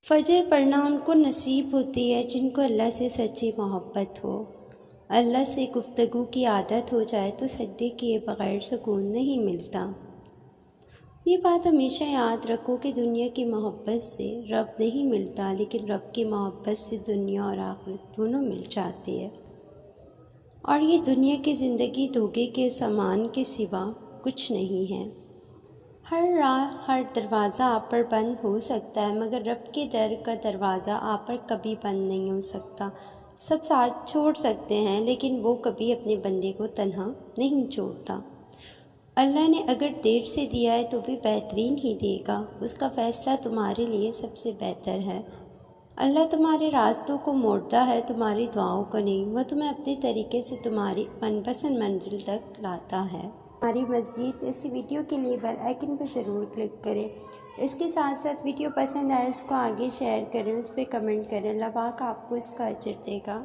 फजर पढ़ना उनको नसीब होती है जिनको अल्लाह से सच्ची मोहब्बत हो। अल्लाह से गुफ्तगू की आदत हो जाए तो सजदे किए बग़ैर सुकून नहीं मिलता। ये बात हमेशा याद रखो कि दुनिया की मोहब्बत से रब नहीं मिलता, लेकिन रब की मोहब्बत से दुनिया और आखिरत दोनों मिल जाती है। और ये दुनिया की ज़िंदगी धोखे के सामान के सिवा कुछ नहीं है। हर राह, हर दरवाज़ा आप पर बंद हो सकता है, मगर रब के दर का दरवाज़ा आप पर कभी बंद नहीं हो सकता। सब साथ छोड़ सकते हैं, लेकिन वो कभी अपने बंदे को तन्हा नहीं छोड़ता। अल्लाह ने अगर देर से दिया है तो भी बेहतरीन ही देगा। उसका फ़ैसला तुम्हारे लिए सबसे बेहतर है। अल्लाह तुम्हारे रास्तों को मोड़ता है, तुम्हारी दुआओं को नहीं। वो तुम्हें अपने तरीके से तुम्हारी मनपसंद मंजिल तक लाता है। हमारी मज़ीद ऐसी वीडियो के लिए बेल आइकन पर ज़रूर क्लिक करें। इसके साथ साथ वीडियो पसंद आए इसको आगे शेयर करें, उस पर कमेंट करें। अल्लाह पाक आपको इसका अजर देगा।